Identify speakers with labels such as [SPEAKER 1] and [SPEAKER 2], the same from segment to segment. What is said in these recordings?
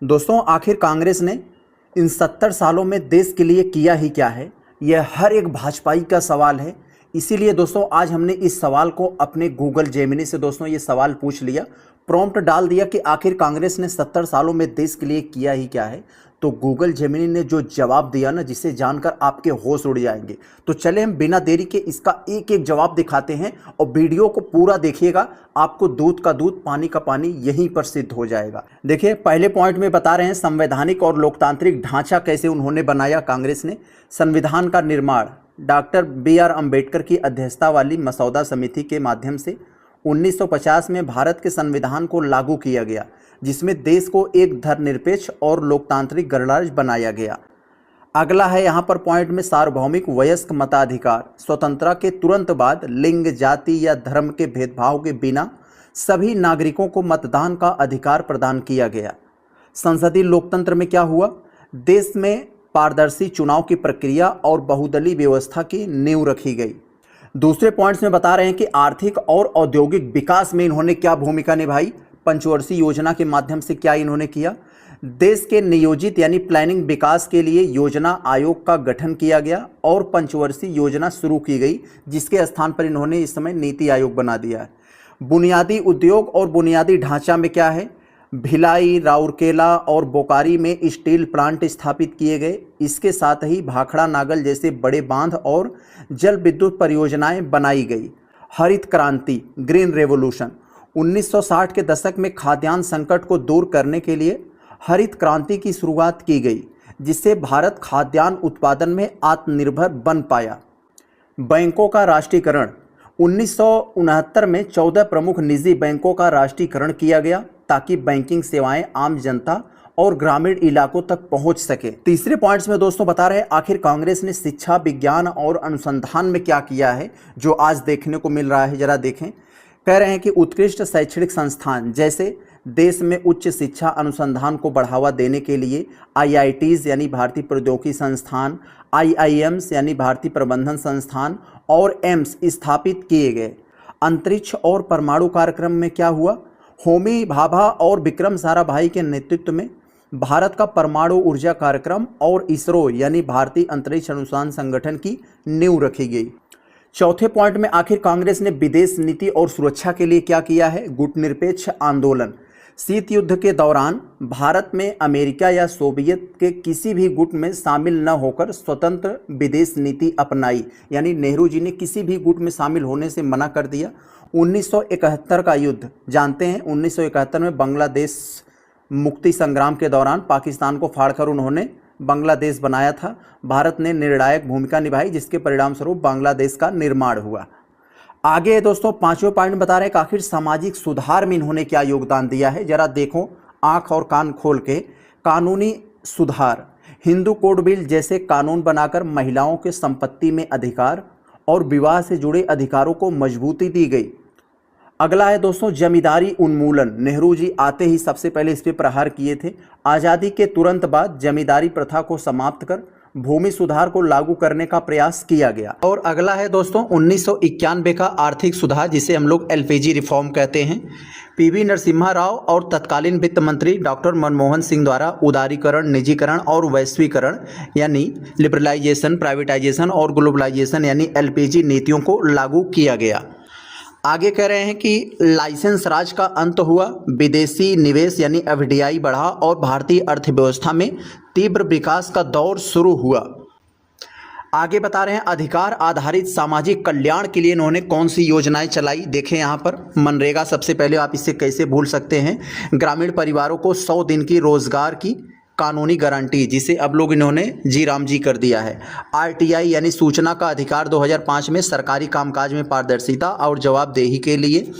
[SPEAKER 1] दोस्तों, आखिर कांग्रेस ने इन 70 सालों में देश के लिए किया ही क्या है, यह हर एक भाजपाई का सवाल है। इसीलिए दोस्तों आज हमने इस सवाल को अपने गूगल जेमिनी से दोस्तों ये सवाल पूछ लिया, प्रॉम्प्ट डाल दिया कि आखिर कांग्रेस ने 70 सालों में देश के लिए किया ही क्या है। तो गूगल जेमिनी ने जो जवाब दिया ना, जिसे जानकर आपके होश उड़ जाएंगे। तो चले हम बिना देरी के इसका एक एक जवाब दिखाते हैं और वीडियो को पूरा देखिएगा, आपको दूध का दूध पानी का पानी यहीं पर सिद्ध हो जाएगा। देखिए, पहले पॉइंट में बता रहे हैं संवैधानिक और लोकतांत्रिक ढांचा कैसे उन्होंने बनाया कांग्रेस ने। संविधान का निर्माण डॉक्टर BR अम्बेडकर की अध्यक्षता वाली मसौदा समिति के माध्यम से 1950 में भारत के संविधान को लागू किया गया, जिसमें देश को एक धर्मनिरपेक्ष और लोकतांत्रिक गणराज्य बनाया गया। अगला है यहाँ पर पॉइंट में सार्वभौमिक वयस्क मताधिकार। स्वतंत्रता के तुरंत बाद लिंग, जाति या धर्म के भेदभाव के बिना सभी नागरिकों को मतदान का अधिकार प्रदान किया गया। संसदीय लोकतंत्र में क्या हुआ? देश में पारदर्शी चुनाव की प्रक्रिया और बहुदलीय व्यवस्था की नींव रखी गई। दूसरे पॉइंट्स में बता रहे हैं कि आर्थिक और औद्योगिक विकास में इन्होंने क्या भूमिका निभाई। पंचवर्षीय योजना के माध्यम से क्या इन्होंने किया? देश के नियोजित यानी प्लानिंग विकास के लिए योजना आयोग का गठन किया गया और पंचवर्षीय योजना शुरू की गई, जिसके स्थान पर इन्होंने इस समय नीति आयोग बना दिया है। बुनियादी उद्योग और बुनियादी ढांचा में क्या है? भिलाई, राउरकेला और बोकारी में स्टील प्लांट स्थापित किए गए। इसके साथ ही भाखड़ा नागल जैसे बड़े बांध और जल विद्युत परियोजनाएं बनाई गई। हरित क्रांति, ग्रीन रेवोल्यूशन, 1960 के दशक में खाद्यान्न संकट को दूर करने के लिए हरित क्रांति की शुरुआत की गई, जिससे भारत खाद्यान्न उत्पादन में आत्मनिर्भर बन पाया। बैंकों का राष्ट्रीयकरण, 1969 में 14 प्रमुख निजी बैंकों का राष्ट्रीयकरण किया गया ताकि बैंकिंग सेवाएं आम जनता और ग्रामीण इलाकों तक पहुंच सके। तीसरे पॉइंट्स में दोस्तों बता रहे हैं आखिर कांग्रेस ने शिक्षा, विज्ञान और अनुसंधान में क्या किया है, जो आज देखने को मिल रहा है। जरा देखें, कह रहे हैं कि उत्कृष्ट शैक्षणिक संस्थान जैसे देश में उच्च शिक्षा अनुसंधान को बढ़ावा देने के लिए IITs यानी भारतीय प्रौद्योगिकी संस्थान, IIMs यानी भारतीय प्रबंधन संस्थान और एम्स स्थापित किए गए। अंतरिक्ष और परमाणु कार्यक्रम में क्या हुआ? होमी भाभा और विक्रम साराभाई के नेतृत्व में भारत का परमाणु ऊर्जा कार्यक्रम और इसरो यानी भारतीय अंतरिक्ष अनुसंधान संगठन की नींव रखी गई। चौथे पॉइंट में आखिर कांग्रेस ने विदेश नीति और सुरक्षा के लिए क्या किया है? गुटनिरपेक्ष आंदोलन। शीत युद्ध के दौरान भारत में अमेरिका या सोवियत के किसी भी गुट में शामिल न होकर स्वतंत्र विदेश नीति अपनाई, यानी नेहरू जी ने किसी भी गुट में शामिल होने से मना कर दिया। 1971 का युद्ध जानते हैं, 1971 में बांग्लादेश मुक्ति संग्राम के दौरान पाकिस्तान को फाड़कर उन्होंने बांग्लादेश बनाया था। भारत ने निर्णायक भूमिका निभाई, जिसके परिणाम स्वरूप बांग्लादेश का निर्माण हुआ। आगे दोस्तों पांचवें पॉइंट बता रहे हैं कि आखिर सामाजिक सुधार में इन्होंने क्या योगदान दिया है। जरा देखो आंख और कान खोल के। कानूनी सुधार, हिंदू कोड बिल जैसे कानून बनाकर महिलाओं के संपत्ति में अधिकार और विवाह से जुड़े अधिकारों को मजबूती दी गई। अगला है दोस्तों जमींदारी उन्मूलन। नेहरू जी आते ही सबसे पहले इस पर प्रहार किए थे। आज़ादी के तुरंत बाद जमींदारी प्रथा को समाप्त कर भूमि सुधार को लागू करने का प्रयास किया गया। और अगला है दोस्तों 1991 का आर्थिक सुधार, जिसे हम लोग LPG रिफॉर्म कहते हैं। PV नरसिम्हा राव और तत्कालीन वित्त मंत्री डॉक्टर मनमोहन सिंह द्वारा उदारीकरण, निजीकरण और वैश्वीकरण यानी लिबरलाइजेशन, प्राइवेटाइजेशन और ग्लोबलाइजेशन यानी LPG नीतियों को लागू किया गया। आगे कह रहे हैं कि लाइसेंस राज का अंत हुआ, विदेशी निवेश यानी FDI बढ़ा और भारतीय अर्थव्यवस्था में तीव्र विकास का दौर शुरू हुआ। आगे बता रहे हैं अधिकार आधारित सामाजिक कल्याण के लिए इन्होंने कौन सी योजनाएं चलाई। देखें यहाँ पर मनरेगा, सबसे पहले आप इसे कैसे भूल सकते हैं। ग्रामीण परिवारों को 100 दिन की रोजगार की कानूनी गारंटी, जिसे अब लोग इन्होंने जी राम जी कर दिया है। RTI यानी सूचना का अधिकार 2005 में सरकारी कामकाज में पारदर्शिता और जवाबदेही के लिए।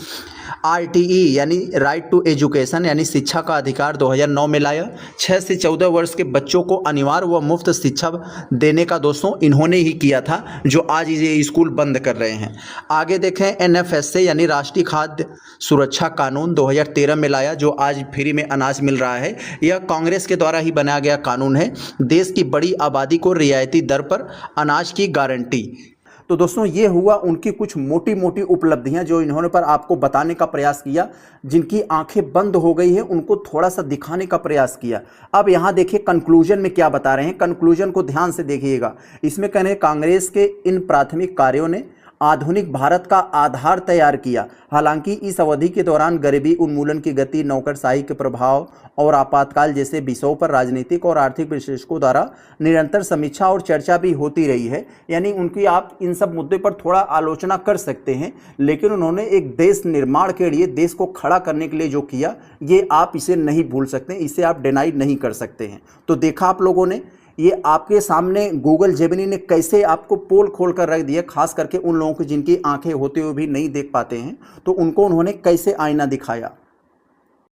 [SPEAKER 1] RTE यानी राइट टू एजुकेशन यानी शिक्षा का अधिकार 2009 में लाया। 6 से 14 वर्ष के बच्चों को अनिवार्य व मुफ्त शिक्षा देने का दोस्तों इन्होंने ही किया था, जो आज ये स्कूल बंद कर रहे हैं। आगे देखें NFSA यानी राष्ट्रीय खाद्य सुरक्षा कानून 2013 में लाया, जो आज फ्री में अनाज मिल रहा है। यह कांग्रेस के द्वारा ही बनाया गया कानून है। देश की बड़ी आबादी को रियायती दर पर अनाज की गारंटी। तो दोस्तों ये हुआ उनकी कुछ मोटी मोटी उपलब्धियां जो इन्होंने पर आपको बताने का प्रयास किया। जिनकी आंखें बंद हो गई है उनको थोड़ा सा दिखाने का प्रयास किया। अब यहां देखिए कंक्लूजन में क्या बता रहे हैं, कंक्लूजन को ध्यान से देखिएगा। इसमें कह रहे हैं कांग्रेस के इन प्राथमिक कार्यों ने आधुनिक भारत का आधार तैयार किया। हालांकि इस अवधि के दौरान गरीबी उन्मूलन की गति, नौकरशाही के प्रभाव और आपातकाल जैसे विषयों पर राजनीतिक और आर्थिक विश्लेषकों द्वारा निरंतर समीक्षा और चर्चा भी होती रही है। यानी उनकी आप इन सब मुद्दे पर थोड़ा आलोचना कर सकते हैं, लेकिन उन्होंने एक देश निर्माण के लिए, देश को खड़ा करने के लिए जो किया, ये आप इसे नहीं भूल सकते, इसे आप डिनाई नहीं कर सकते हैं। तो देखा आप लोगों ने, ये आपके सामने गूगल जेमिनी ने कैसे आपको पोल खोल कर रख दिया, खास करके उन लोगों को जिनकी आंखें होते हुए भी नहीं देख पाते हैं, तो उनको उन्होंने कैसे आईना दिखाया।